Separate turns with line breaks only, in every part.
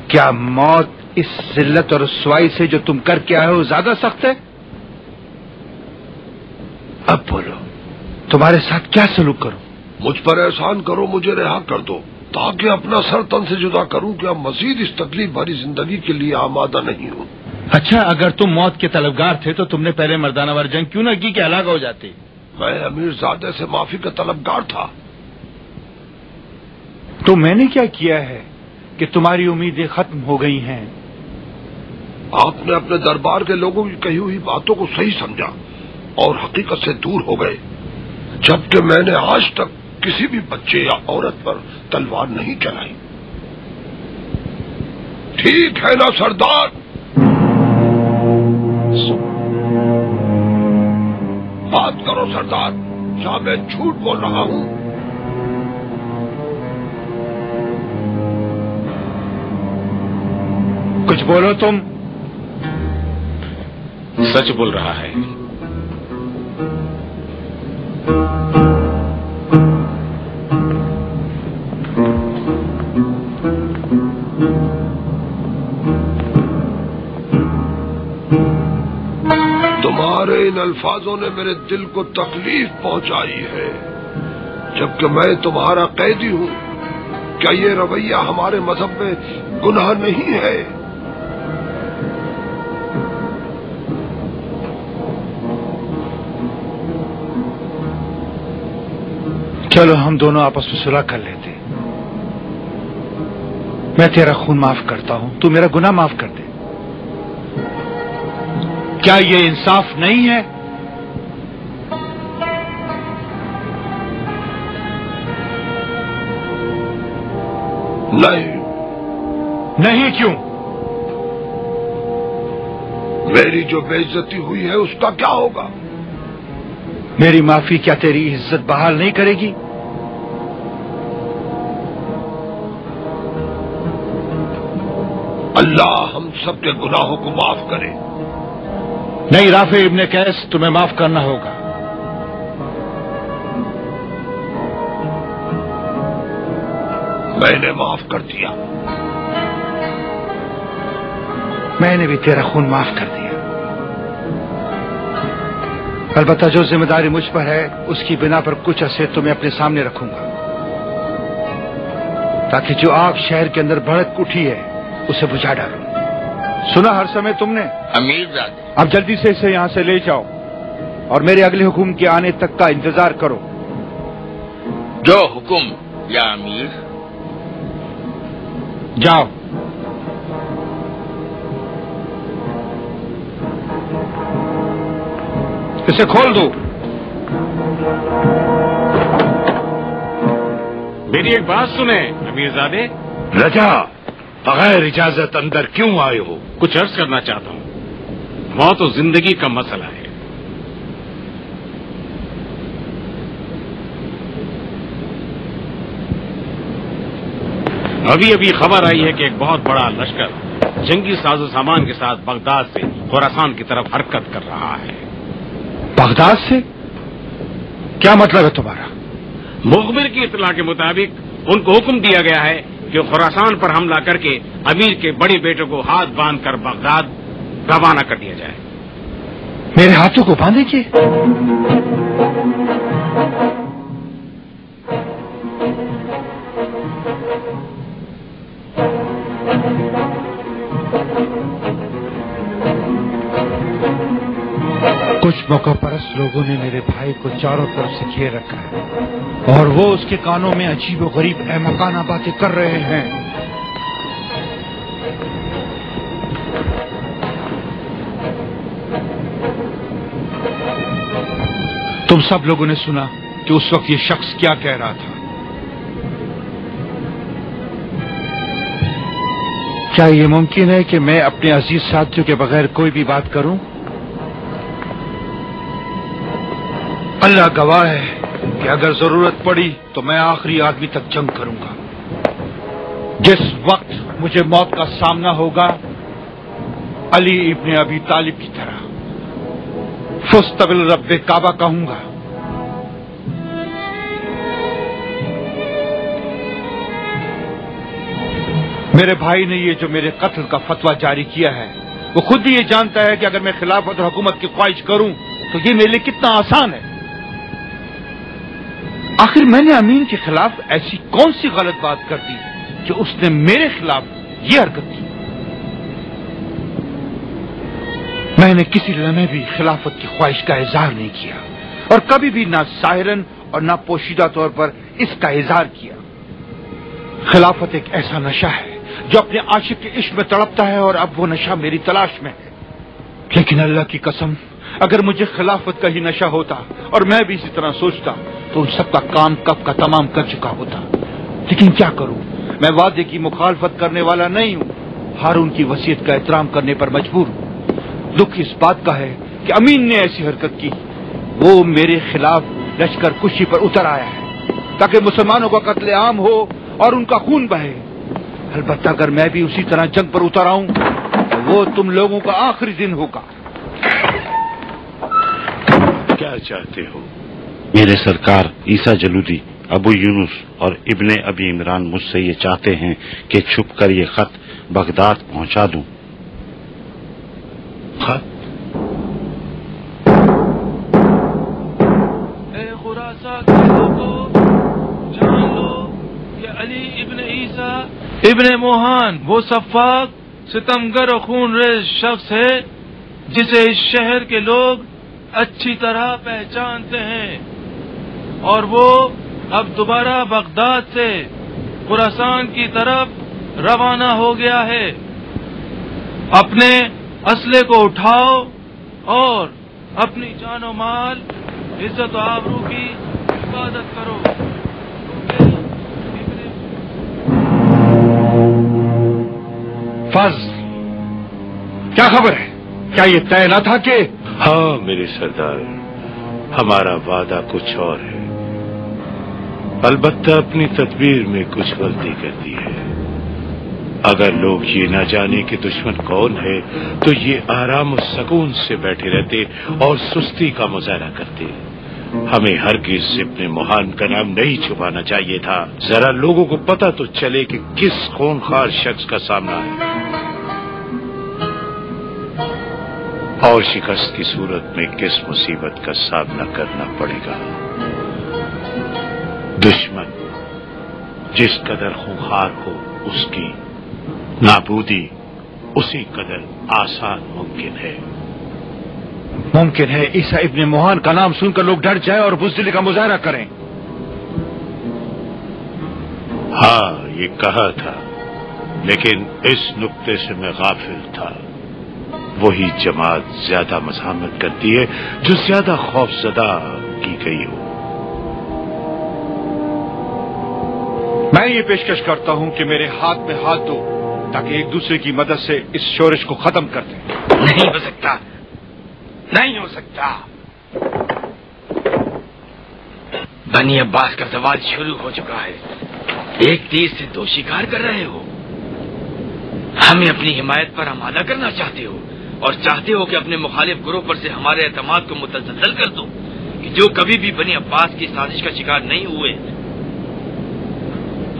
کیا موت اس ذلت اور رسوائی سے جو تم کر کے آئے ہو زیادہ سخت ہے؟ اب بولو، تمہارے ساتھ کیا سلوک کروں؟
مجھ پر احسان کرو، مجھے رہا کر دو تاکہ اپنا سر تن سے جدا کروں کہ اب مزید اس تکلیف بھری زندگی کے لیے آمادہ نہیں ہوں۔
اچھا، اگر تم موت کے طلبگار تھے تو تم نے پہلے مردانہ وار جنگ کیوں نہ کی کہ ہلاک ہو جاتے؟
میں امیر زادے سے معافی کا طلبگار تھا۔
تو میں نے کیا کیا ہے کہ تمہاری امیدیں ختم ہو گئی ہیں؟
آپ نے اپنے دربار کے لوگوں کی کہی ہوئی باتوں کو صحیح سمجھا اور حقیقت سے دور ہو گئے، جبکہ میں نے آج تک کسی بھی بچے یا عورت پر تلوار نہیں چلائی۔ ٹھیک ہے نا سردار؟ بات کرو سردار، کیا میں جھوٹ بول رہا ہوں؟
کچھ بولو تم۔
سچ بول رہا ہے۔
تمہارے ان الفاظوں نے میرے دل کو تکلیف پہنچائی ہے، جبکہ میں تمہارا قیدی ہوں۔ کیا یہ رویہ ہمارے مذہب میں گناہ نہیں ہے؟
چلو ہم دونوں آپس میں صلح کر لیتے، میں تیرا خون معاف کرتا ہوں، تو میرا گناہ معاف کر دے۔ کیا یہ انصاف نہیں ہے؟
نہیں۔
نہیں کیوں؟
میری جو بے عزتی ہوئی ہے اس کا کیا ہوگا؟
میری معافی کیا تیری عزت بحال نہیں کرے گی؟
اللہ ہم سب کے گناہوں کو معاف کرے۔
نہیں رافع ابن قیس، تمہیں معاف کرنا ہوگا۔
میں نے معاف کر دیا۔
میں نے بھی تیرا خون معاف کر دیا، البتہ جو ذمہ داری مجھ پر ہے اس کی بنا پر کچھ عرصے تمہیں اپنے سامنے رکھوں گا، تاکہ جو آگ شہر کے اندر بھڑک اٹھی ہے اسے بجھا ڈالوں۔ سنا ہر سمے تم نے؟
امیر زادے،
اب جلدی سے اسے یہاں سے لے جاؤ اور میرے اگلے حکم کے آنے تک کا انتظار کرو۔
جو حکم یا امیر۔
جاؤ۔ اسے کھول دو۔
میری ایک بات سنیں امیر زادے،
رجا، بغیر اجازت اندر کیوں آئے ہو؟
کچھ عرض کرنا چاہتا ہوں۔ موت و زندگی کا مسئلہ ہے۔ ابھی ابھی خبر آئی ہے کہ ایک بہت بڑا لشکر جنگی ساز و سامان کے ساتھ بغداد سے خراسان کی طرف حرکت کر رہا ہے۔
بغداد سے؟ کیا مطلب ہے تمہارا؟
مخبر کی اطلاع کے مطابق ان کو حکم دیا گیا ہے کہ خراسان پر حملہ کر کے امیر کے بڑے بیٹے کو ہاتھ باندھ کر بغداد روانہ کر دیا جائے۔
میرے ہاتھوں کو باندھے کیے؟ کچھ موقع پرست لوگوں نے میرے بھائی کو چاروں طرف سے گھیر رکھا ہے اور وہ اس کے کانوں میں عجیب و غریب احمقانہ باتیں کر رہے ہیں۔ تم سب لوگوں نے سنا کہ اس وقت یہ شخص کیا کہہ رہا تھا۔ کیا یہ ممکن ہے کہ میں اپنے عزیز ساتھیوں کے بغیر کوئی بھی بات کروں؟ اللہ گواہ ہے کہ اگر ضرورت پڑی تو میں آخری آدمی تک جنگ کروں گا۔ جس وقت مجھے موت کا سامنا ہوگا علی ابن ابی طالب کی طرح فزت بالرب کعبہ کہوں گا۔ میرے بھائی نے یہ جو میرے قتل کا فتویٰ جاری کیا ہے، وہ خود بھی یہ جانتا ہے کہ اگر میں خلافت اور حکومت کی خواہش کروں تو یہ میرے لیے کتنا آسان ہے۔ آخر میں نے امین کے خلاف ایسی کون سی غلط بات کر دی کہ اس نے میرے خلاف یہ حرکت کی؟ میں نے کسی لمحے بھی خلافت کی خواہش کا اظہار نہیں کیا، اور کبھی بھی نہ ظاہراً اور نہ پوشیدہ طور پر اس کا اظہار کیا۔ خلافت ایک ایسا نشہ ہے جو اپنے عاشق کے عشق میں تڑپتا ہے، اور اب وہ نشہ میری تلاش میں ہے۔ لیکن اللہ کی قسم، اگر مجھے خلافت کا ہی نشہ ہوتا اور میں بھی اسی طرح سوچتا تو ان سب کا کام کب کا تمام کر چکا ہوتا۔ لیکن کیا کروں، میں وعدے کی مخالفت کرنے والا نہیں ہوں، ہارون کی وصیت کا احترام کرنے پر مجبور ہوں۔ دکھ اس بات کا ہے کہ امین نے ایسی حرکت کی، وہ میرے خلاف لشکر کشی پر اتر آیا ہے تاکہ مسلمانوں کا قتل عام ہو اور ان کا خون بہے۔ البتہ اگر میں بھی اسی طرح جنگ پر اتر آؤں تو وہ تم لوگوں کا آخری دن ہوگا۔
کیا چاہتے ہو؟ میرے سرکار عیسیٰ جلودی، ابو یونس اور ابن ابی عمران مجھ سے یہ چاہتے ہیں کہ چھپ کر یہ خط بغداد پہنچا دوں۔ خط؟
اے خراسان کے لوگوں، جان لو کہ علی ابن عیسیٰ ابن موہان وہ سفاک، ستمگر و خون ریز شخص ہے جسے اس شہر کے لوگ اچھی طرح پہچانتے ہیں، اور وہ اب دوبارہ بغداد سے خراسان کی طرف روانہ ہو گیا ہے۔ اپنے اسلحے کو اٹھاؤ اور اپنی جان و مال، عزت و آبرو کی حفاظت کرو۔
فضل، کیا خبر ہے؟ کیا یہ طے نہ تھا کہ؟
ہاں میرے سردار، ہمارا وعدہ کچھ اور ہے، البتہ اپنی تدبیر میں کچھ غلطی کر دی ہے۔ اگر لوگ یہ نہ جانے کہ دشمن کون ہے تو یہ آرام و سکون سے بیٹھے رہتے اور سستی کا مظاہرہ کرتے۔ ہمیں ہرگز ابن موہان کا نام نہیں چھپانا چاہیے تھا، ذرا لوگوں کو پتہ تو چلے کہ کس خونخوار شخص کا سامنا ہے، اور شکست کی صورت میں کس مصیبت کا سامنا کرنا پڑے گا۔ دشمن جس قدر خونخوار ہو، اس کی نابودی اسی قدر آسان ممکن ہے۔
ممکن ہے عیسیٰ ابن موہان کا نام سن کر لوگ ڈر جائیں اور بزدلی کا مظاہرہ کریں۔
ہاں یہ کہا تھا، لیکن اس نقطے سے میں غافل تھا۔ وہی جماعت زیادہ مزاحمت کرتی ہے جو زیادہ خوف زدہ کی گئی ہو۔
میں یہ پیشکش کرتا ہوں کہ میرے ہاتھ میں ہاتھ دو تاکہ ایک دوسرے کی مدد سے اس شورش کو ختم کر دیں۔
نہیں ہو سکتا، نہیں ہو سکتا۔ بنی عباس کا زوال شروع ہو چکا ہے، ایک تیر سے دو شکار کر رہے ہو۔ ہمیں اپنی حمایت پر آمادہ کرنا چاہتے ہو اور چاہتے ہو کہ اپنے مخالف گروہ پر سے ہمارے اعتماد کو متزلزل کر دو کہ جو کبھی بھی بنی عباس کی سازش کا شکار نہیں ہوئے،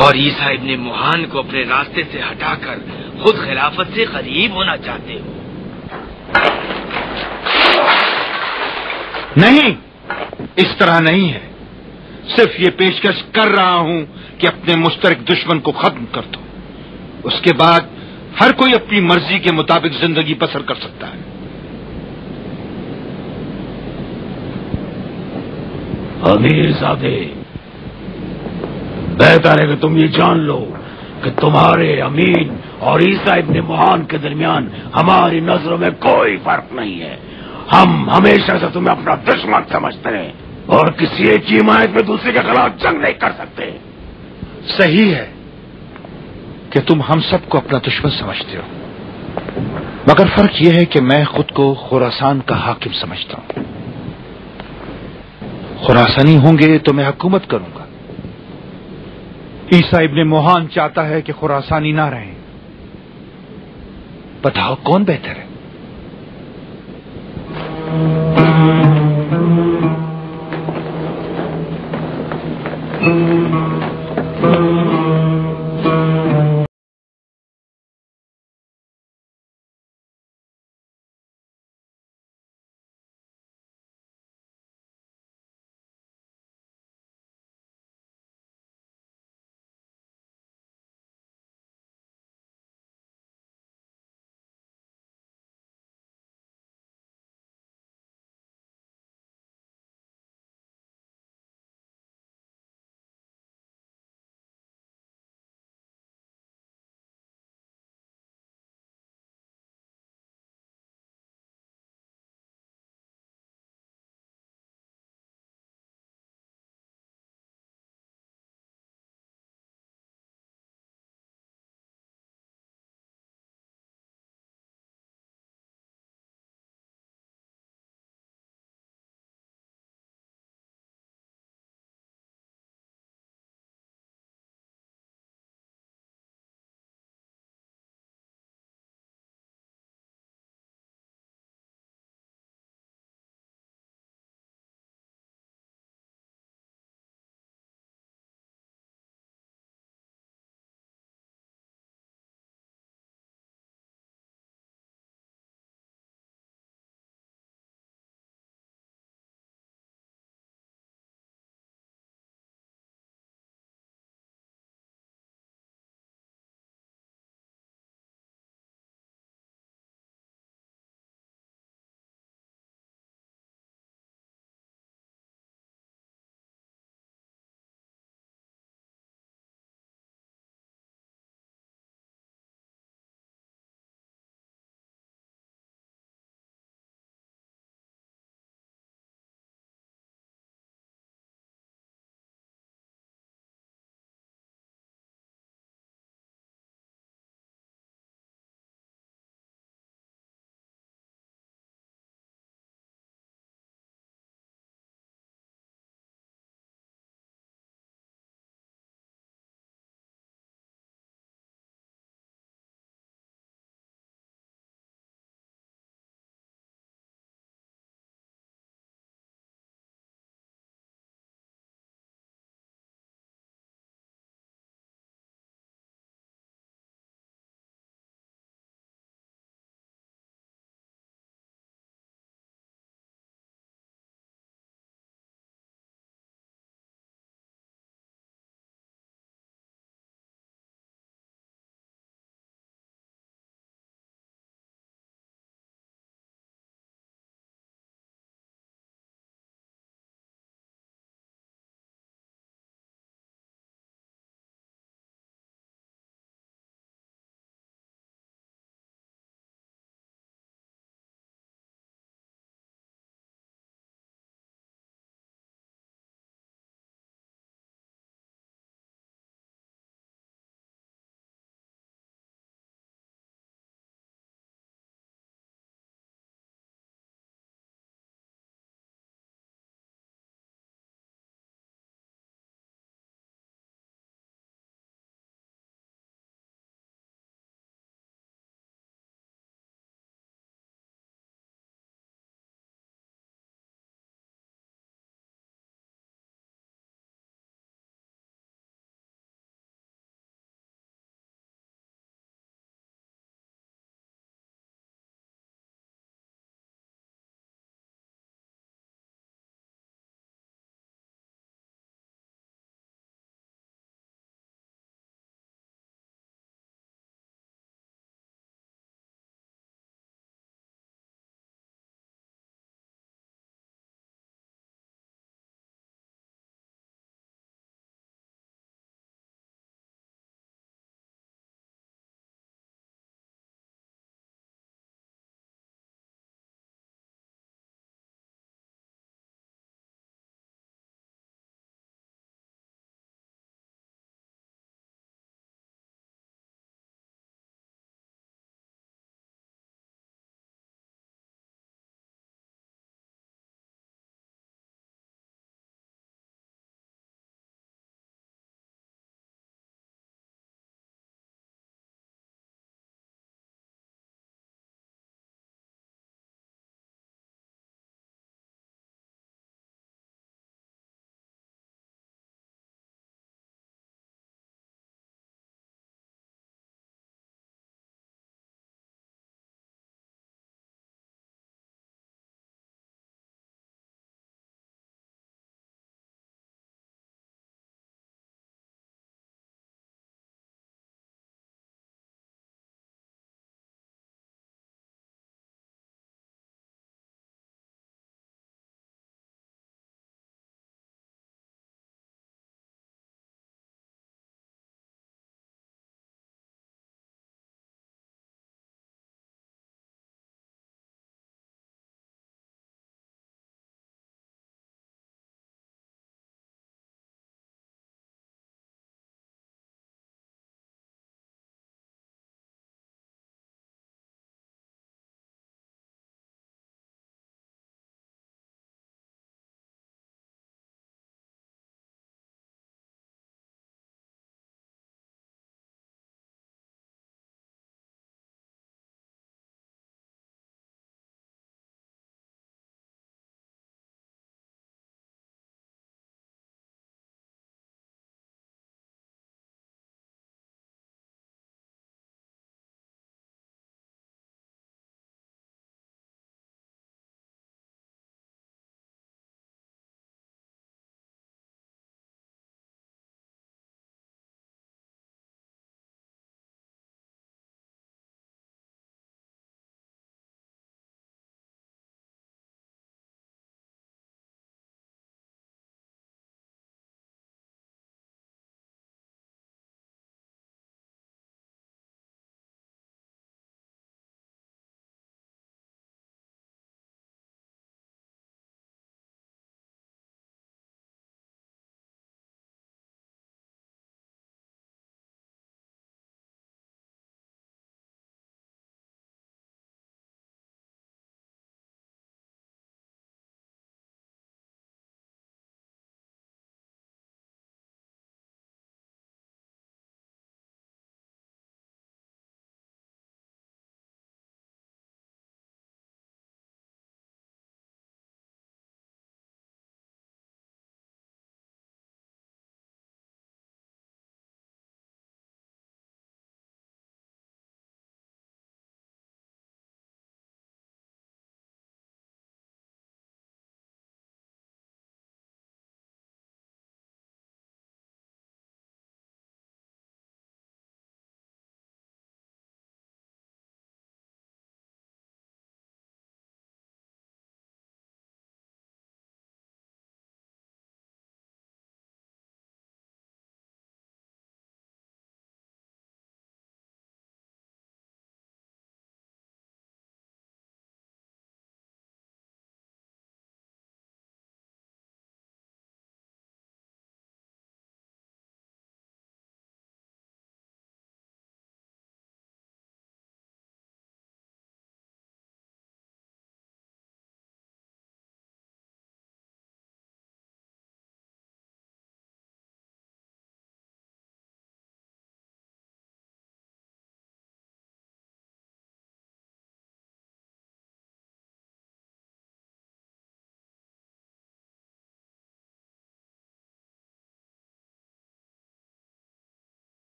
اور عیسیٰ ابن موہان کو اپنے راستے سے ہٹا کر خود خلافت سے قریب ہونا چاہتے ہو۔
نہیں، اس طرح نہیں ہے، صرف یہ پیشکش کر رہا ہوں کہ اپنے مشترک دشمن کو ختم کر دو، اس کے بعد ہر کوئی اپنی مرضی کے مطابق زندگی بسر کر سکتا ہے۔
امیر زادے، بہتر ہے کہ تم یہ جان لو کہ تمہارے امین اور عیسیٰ ابن موہان کے درمیان ہماری نظروں میں کوئی فرق نہیں ہے۔ ہم ہمیشہ سے تمہیں اپنا دشمن سمجھتے ہیں اور کسی ایک کی حمایت میں دوسرے کے خلاف جنگ نہیں کر سکتے۔
صحیح ہے کہ تم ہم سب کو اپنا دشمن سمجھتے ہو، مگر فرق یہ ہے کہ میں خود کو خراسان کا حاکم سمجھتا ہوں۔ خراسانی ہوں گے تو میں حکومت کروں گا۔ عیسیٰ ابن موہان چاہتا ہے کہ خراسانی نہ رہیں۔ بتاؤ کون بہتر ہے؟